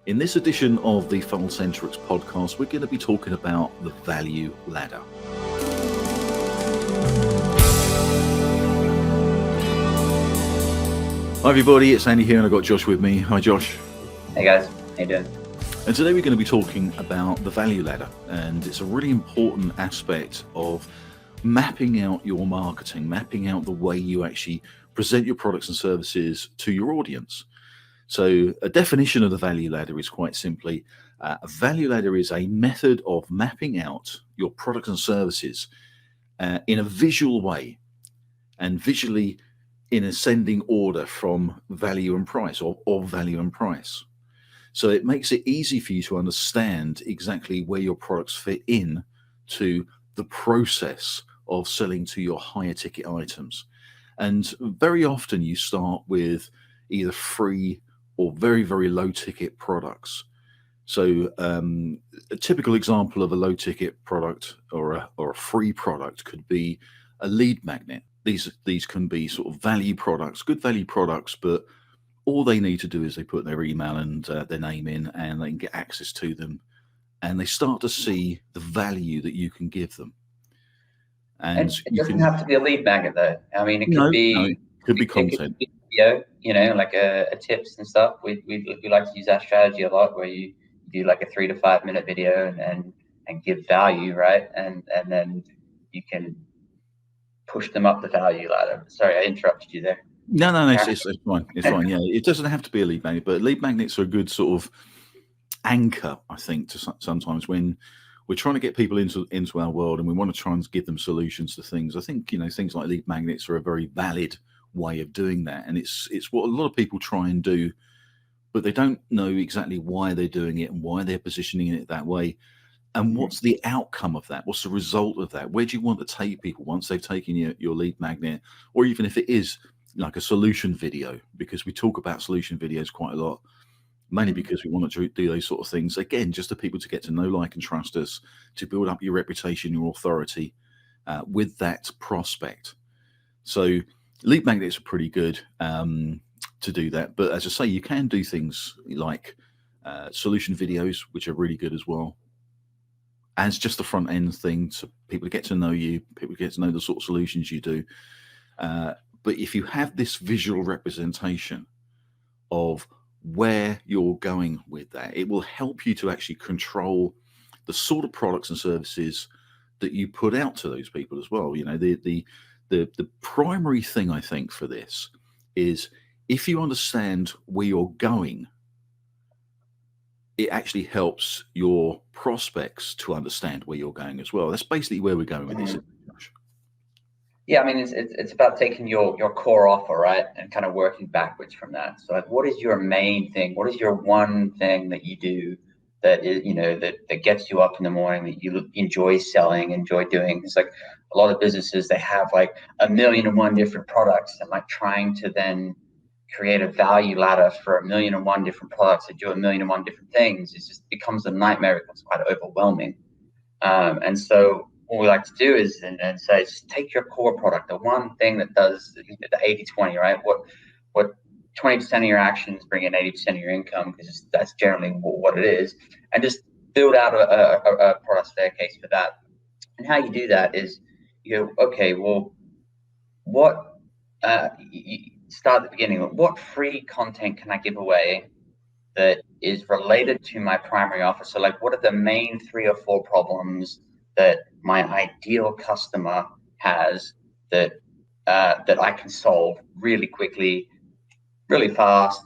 In this edition of the FunnelCentrix podcast, we're going to be talking about the value ladder. Hi everybody, it's Andy here and I've got Josh with me. Hi Josh. Hey guys, how you doing? And today we're going to be talking about the value ladder, and it's a really important aspect of mapping out your marketing, mapping out the way you actually present your products and services to your audience. So a definition of the value ladder is quite simply, a value ladder is a method of mapping out your products and services in a visual way, and visually in ascending order from value and price, or value and price. So it makes it easy for you to understand exactly where your products fit in to the process of selling to your higher ticket items. And very often you start with either free or very, very low ticket products. So a typical example of a low ticket product or a free product could be a lead magnet. These can be sort of value products, good value products, but all they need to do is they put their email and their name in, and they can get access to them, and they start to see the value that you can give them. And it doesn't have to be a lead magnet though. I mean, it could be content. It could be video, like a tips and stuff. We like to use that strategy a lot, where you do like a 3 to 5 minute video and give value, right? And then you can push them up the value ladder. Sorry, I interrupted you there. No, it's fine. It's fine. Yeah, it doesn't have to be a lead magnet, but lead magnets are a good sort of anchor, I think, to sometimes when we're trying to get people into our world and we want to try and give them solutions to things. I think, things like lead magnets are a very valid way of doing that. And it's what a lot of people try and do, but they don't know exactly why they're doing it and why they're positioning it that way. And what's the outcome of that? What's the result of that? Where do you want to take people once they've taken your lead magnet, or even if it is like a solution video, because we talk about solution videos quite a lot, mainly because we want to do those sort of things, again, just for people to get to know, like, and trust us, to build up your reputation, your authority with that prospect. So lead magnets are pretty good to do that. But as I say, you can do things like solution videos, which are really good as well, as just the front end thing, so people get to know you, people get to know the sort of solutions you do. But if you have this visual representation of where you're going with that, it will help you to actually control the sort of products and services that you put out to those people as well. The primary thing I think for this is, if you understand where you're going, it actually helps your prospects to understand where you're going as well. That's basically where we're going with this. Yeah, I mean, it's about taking your core offer, right, and kind of working backwards from that. So, like, what is your main thing? What is your one thing that you do that is, that gets you up in the morning, that you enjoy selling, enjoy doing? It's like a lot of businesses, they have like 1,000,001 different products, and like trying to then create a value ladder for 1,000,001 different products that do 1,000,001 different things. It just becomes a nightmare. It becomes quite overwhelming. And so what we like to do is and say, just take your core product, the one thing that does the 80-20, right? What 20% of your actions bring in 80% of your income, because that's generally what it is, and just build out a product staircase for that. And how you do that is, okay, well, what you start at the beginning. What free content can I give away that is related to my primary offer? So, like, what are the main 3 or 4 problems that my ideal customer has that I can solve really quickly, really fast?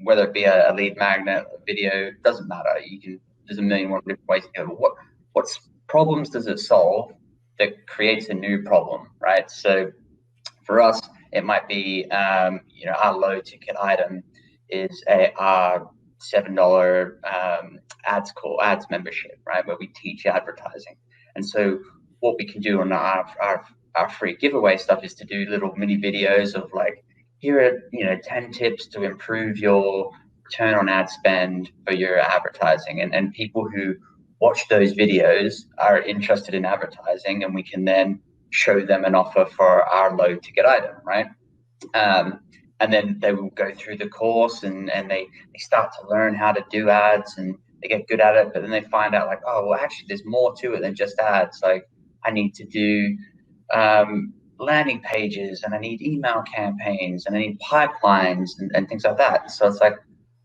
Whether it be a lead magnet, a video, doesn't matter. There's 1,000,001 different ways to go. What problems does it solve that creates a new problem, right? So for us, it might be our low ticket item is our $7 ads membership, right, where we teach advertising. And so what we can do on our free giveaway stuff is to do little mini videos of like, here are 10 tips to improve your return on ad spend for your advertising. And people who watch those videos are interested in advertising, and we can then show them an offer for our low ticket item, right? and then they will go through the course and they start to learn how to do ads, and they get good at it. But then they find out like, oh, well, actually there's more to it than just ads. Like I need to do landing pages, and I need email campaigns, and I need pipelines and things like that. So it's like,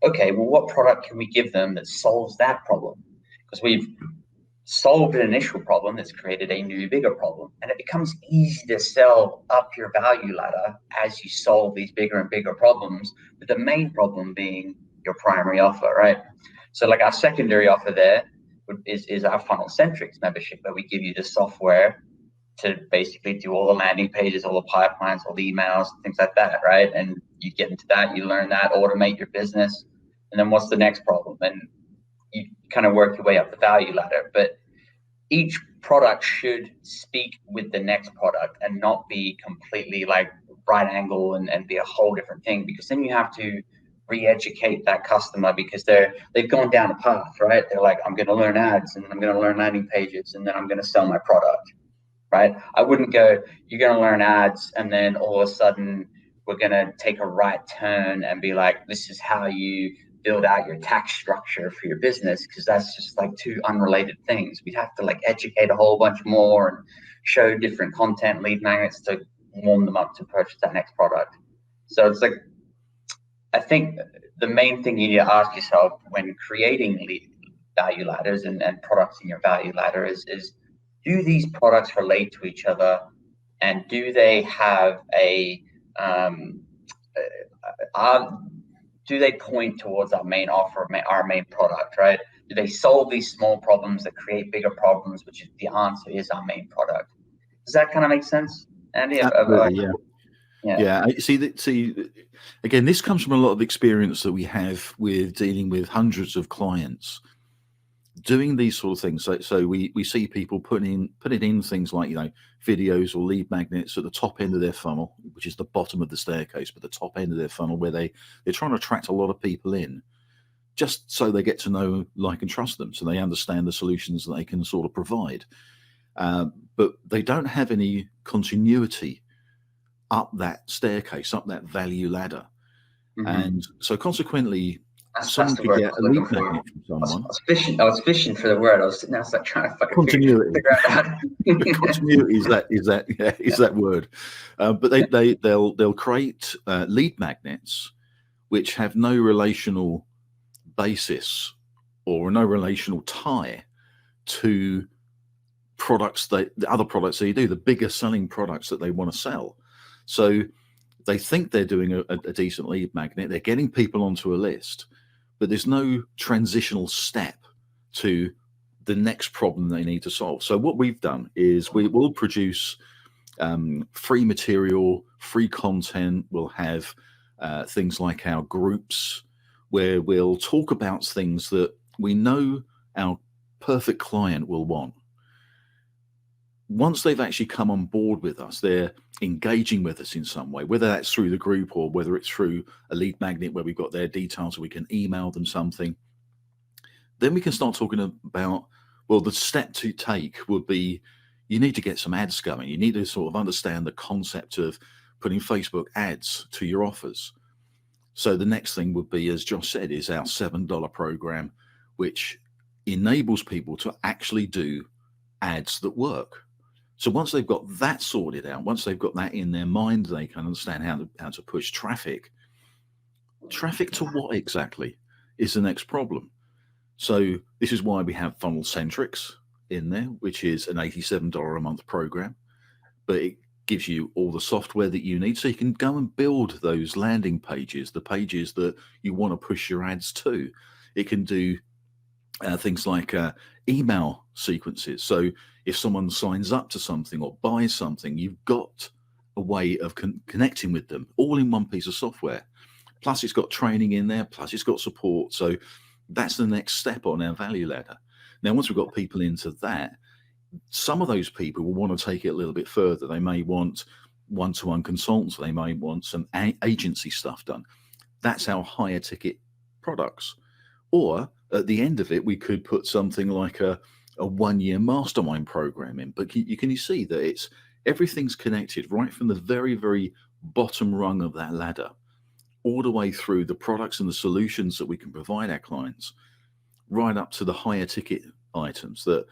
okay, well, what product can we give them that solves that problem? Because we've solved an initial problem that's created a new, bigger problem. And it becomes easy to sell up your value ladder as you solve these bigger and bigger problems, with the main problem being your primary offer, right? So like our secondary offer there is our FunnelCentrix membership, where we give you the software to basically do all the landing pages, all the pipelines, all the emails, things like that, right? And you get into that, you learn that, automate your business. And then what's the next problem? And you kind of work your way up the value ladder. But each product should speak with the next product and not be completely like right angle and be a whole different thing, because then you have to re-educate that customer, because they've gone down a path, right? They're like, I'm going to learn ads, and I'm going to learn landing pages, and then I'm going to sell my product. Right? I wouldn't go, you're going to learn ads, and then all of a sudden we're going to take a right turn and be like, this is how you build out your tax structure for your business, because that's just like two unrelated things. We'd have to like educate a whole bunch more and show different content, lead magnets to warm them up to purchase that next product. So it's like, I think the main thing you need to ask yourself when creating value ladders and products in your value ladder is do these products relate to each other, and do they have do they point towards our main offer, our main product, right? Do they solve these small problems that create bigger problems, which is the answer is our main product? Does that kind of make sense, Andy? Absolutely, yeah. See, again, this comes from a lot of experience that we have with dealing with hundreds of clients doing these sort of things. So we see people putting in things like, videos or lead magnets at the top end of their funnel, which is the bottom of the staircase, but the top end of their funnel, where they're trying to attract a lot of people in, just so they get to know, like, and trust them, so they understand the solutions that they can sort of provide. But they don't have any continuity up that staircase, up that value ladder. Mm-hmm. And so consequently, someone could get a lead magnet from someone. I was fishing for the word. I was like trying to fucking figure out how to... Continuity is that word. But they'll create lead magnets which have no relational basis or no relational tie to the other products they do, the bigger selling products that they want to sell. So they think they're doing a decent lead magnet. They're getting people onto a list, but there's no transitional step to the next problem they need to solve. So what we've done is we will produce free material, free content. We'll have things like our groups, where we'll talk about things that we know our perfect client will want. Once they've actually come on board with us, they're engaging with us in some way, whether that's through the group or whether it's through a lead magnet where we've got their details so we can email them something. Then we can start talking about, well, the step to take would be, you need to get some ads going. You need to sort of understand the concept of putting Facebook ads to your offers. So the next thing would be, as Josh said, is our $7 program, which enables people to actually do ads that work. So once they've got that sorted out, once they've got that in their mind, they can understand how to push traffic. Traffic to what exactly is the next problem? So this is why we have FunnelCentrix in there, which is an $87 a month program, but it gives you all the software that you need so you can go and build those landing pages, the pages that you want to push your ads to. It can do things like email sequences. So if someone signs up to something or buys something, you've got a way of connecting with them all in one piece of software. Plus it's got training in there, plus it's got support. So that's the next step on our value ladder. Now, once we've got people into that, some of those people will want to take it a little bit further. They may want one-to-one consultants. They may want some agency stuff done. That's our higher ticket products. Or at the end of it, we could put something like a 1-year mastermind program in. But you see that everything's connected right from the very, very bottom rung of that ladder. all the way through the products and the solutions that we can provide our clients, right up to the higher ticket items that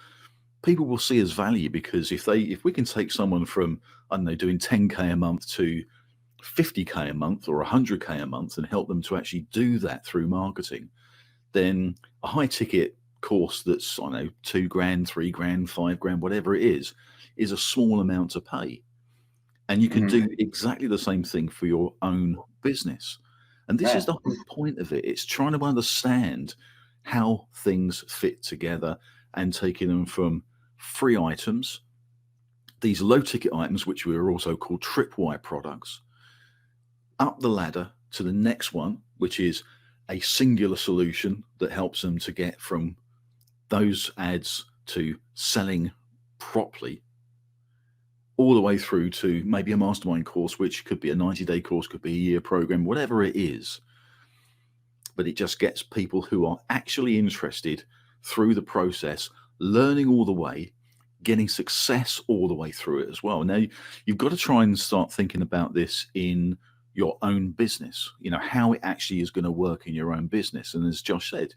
people will see as value. Because if we can take someone from, I don't know, doing 10K a month to 50K a month or 100K a month and help them to actually do that through marketing, then a high ticket course that's, I don't know, 2 grand, 3 grand, 5 grand, whatever it is a small amount to pay. And you can do exactly the same thing for your own business. And this is the whole point of it. It's trying to understand how things fit together and taking them from free items, these low ticket items, which we are also called tripwire products, up the ladder to the next one, which is a singular solution that helps them to get from those ads to selling properly, all the way through to maybe a mastermind course, which could be a 90-day course, could be a year program, whatever it is. But it just gets people who are actually interested through the process, learning all the way, getting success all the way through it as well. Now, you've got to try and start thinking about this in your own business, how it actually is going to work in your own business. And as Josh said,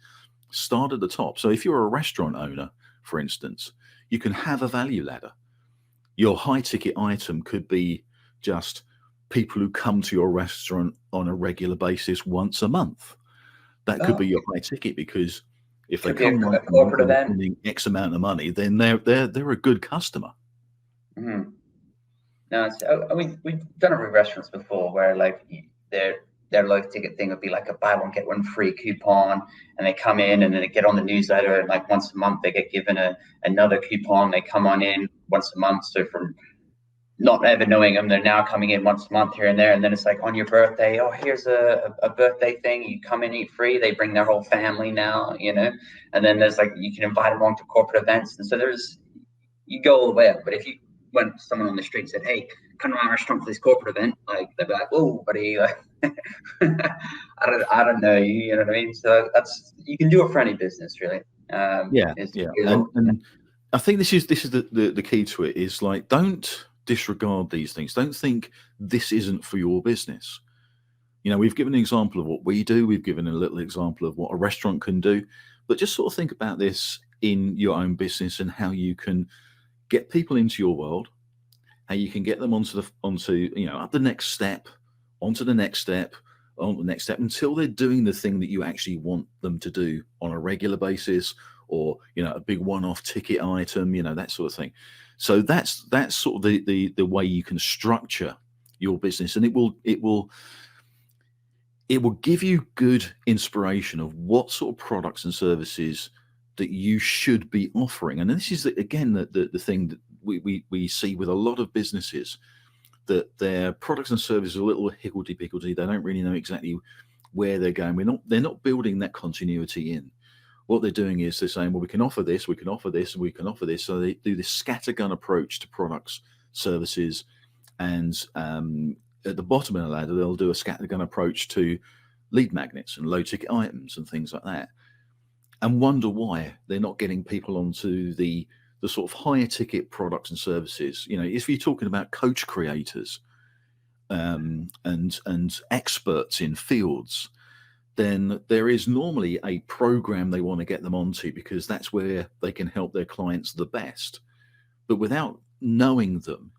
start at the top. So if you're a restaurant owner, for instance, you can have a value ladder. Your high ticket item could be just people who come to your restaurant on a regular basis once a month. That could be your high ticket, because if they come once a month and they're spending X amount of money, then they're a good customer. Mm-hmm. No, we've done it with restaurants before, where like their low ticket thing would be like a buy one get one free coupon, and they come in and then they get on the newsletter, and like once a month they get given another coupon. They come on in once a month, so from not ever knowing them, they're now coming in once a month here and there. And then it's like on your birthday, oh, here's a birthday thing, you come and eat free. They bring their whole family now, and then there's like, you can invite them along to corporate events. And so you go all the way up. But if you went to someone on the street and said, hey, come to my restaurant for this corporate event, like they'd be like, whoa, buddy, like, I don't know you, you know what I mean? So you can do it for any business, really. Yeah. And I think this is the key to it, is like, don't disregard these things. Don't think this isn't for your business. We've given an example of what we do. We've given a little example of what a restaurant can do, but just sort of think about this in your own business and how you can get people into your world, how you can get them onto up the next step, onto the next step, on the next step, until they're doing the thing that you actually want them to do on a regular basis, or a big one-off ticket item, that sort of thing. So that's sort of the way you can structure your business, and it will give you good inspiration of what sort of products and services that you should be offering. And this is again the thing that we see with a lot of businesses, that their products and services are a little higgledy-piggledy. They don't really know exactly where they're going. They're not building that continuity in. What they're doing is they're saying, well, we can offer this, we can offer this, and we can offer this. So they do this scattergun approach to products, services, and at the bottom of the ladder, they'll do a scattergun approach to lead magnets and low ticket items and things like that, and wonder why they're not getting people onto the sort of higher ticket products and services. If you're talking about coach creators and experts in fields, then there is normally a program they want to get them onto, because that's where they can help their clients the best. But without knowing them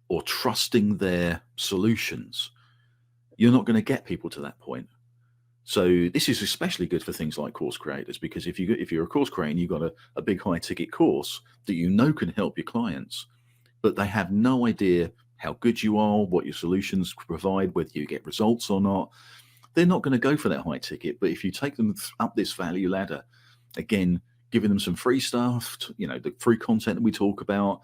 or trusting their solutions, you're not going to get people to that point. So this is especially good for things like course creators, because if you're a course creator and you've got a big high ticket course that can help your clients, but they have no idea how good you are, what your solutions provide, whether you get results or not, they're not going to go for that high ticket. But if you take them up this value ladder, again, giving them some free stuff, the free content that we talk about,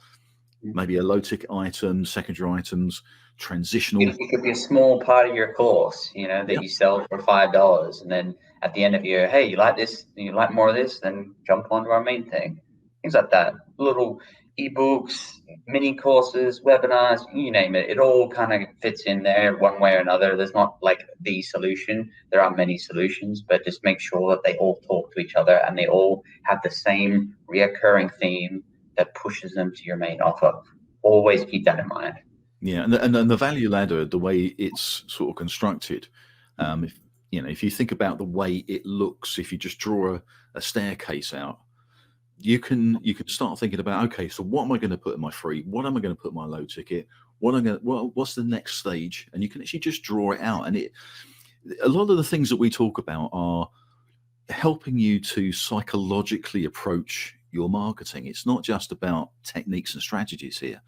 maybe a low ticket item, secondary items, transitional. It could be a small part of your course, that you sell for $5, and then at the end of your, hey, you like this, you like more of this, then jump onto our main thing. Things like that. Little ebooks, mini courses, webinars, you name it. It all kind of fits in there one way or another. There's not like the solution. There are many solutions, but just make sure that they all talk to each other and they all have the same reoccurring theme that pushes them to your main offer. Always keep that in mind. Yeah, and the value ladder, the way it's sort of constructed, If if you think about the way it looks, if you just draw a staircase out, you can start thinking about, okay, so what am I going to put in my free? What am I going to put in my low ticket? What's the next stage? And you can actually just draw it out. And a lot of the things that we talk about are helping you to psychologically approach your marketing. It's not just about techniques and strategies here.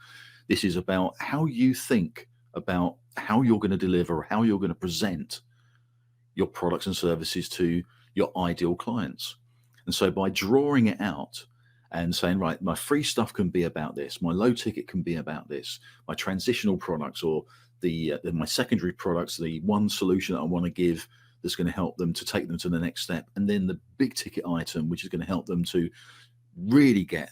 This is about how you think about how you're going to deliver, how you're going to present your products and services to your ideal clients. And so by drawing it out and saying, right, my free stuff can be about this, my low ticket can be about this, my transitional products, or my secondary products, the one solution that I want to give that's going to help them to take them to the next step, and then the big ticket item, which is going to help them to really get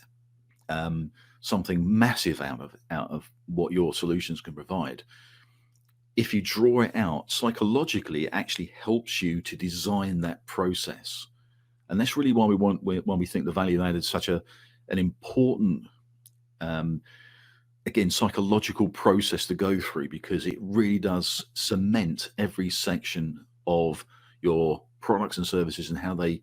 something massive out of what your solutions can provide. If you draw it out psychologically, it actually helps you to design that process. And that's really why we think the value ladder is such an important, again, psychological process to go through, because it really does cement every section of your products and services and how they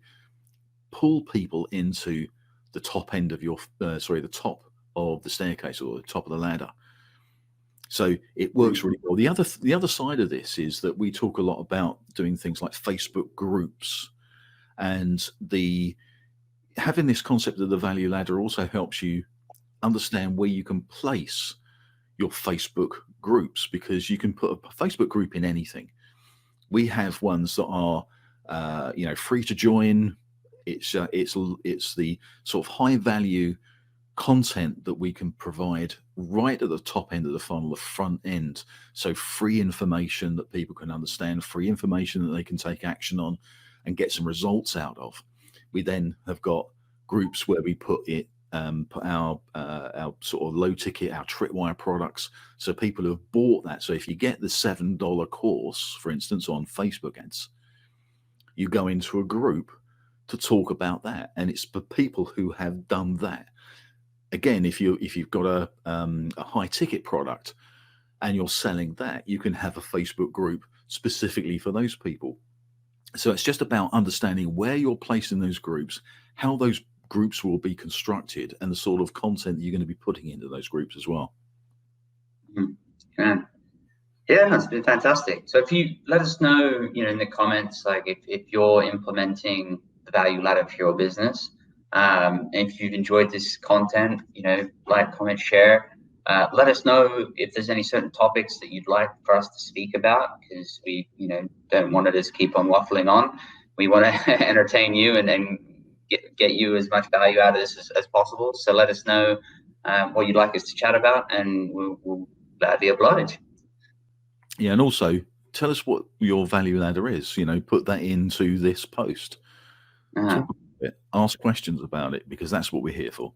pull people into the top end of the top of the staircase, or the top of the ladder. So it works really well. The other side of this is that we talk a lot about doing things like Facebook groups, and having this concept of the value ladder also helps you understand where you can place your Facebook groups, because you can put a Facebook group in anything. We have ones that are free to join. It's the sort of high value content that we can provide right at the top end of the funnel, the front end. So free information that people can understand, free information that they can take action on and get some results out of. We then have got groups where we put our sort of low ticket, our tripwire products, so people who have bought that. So if you get the $7 course, for instance, on Facebook ads, you go into a group to talk about that, and it's for people who have done that. Again, if you've got a high ticket product and you're selling that, you can have a Facebook group specifically for those people. So it's just about understanding where you're placed in those groups, how those groups will be constructed, and the sort of content that you're going to be putting into those groups as well. Yeah, that's been fantastic. So if you let us know, in the comments, like if you're implementing the value ladder for your business, and if you've enjoyed this content, like, comment, share. Let us know if there's any certain topics that you'd like for us to speak about, because we, don't want to just keep on waffling on. We want to entertain you and get you as much value out of this as possible. So let us know what you'd like us to chat about, and we'll gladly oblige. Yeah, and also tell us what your value ladder is. Put that into this post. Talk about it, ask questions about it, because that's what we're here for.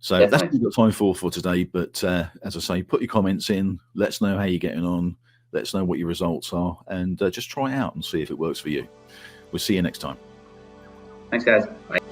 So Definitely. That's what we've got time for today. But as I say, put your comments in. Let us know how you're getting on. Let us know what your results are, and just try it out and see if it works for you. We'll see you next time. Thanks, guys. Bye.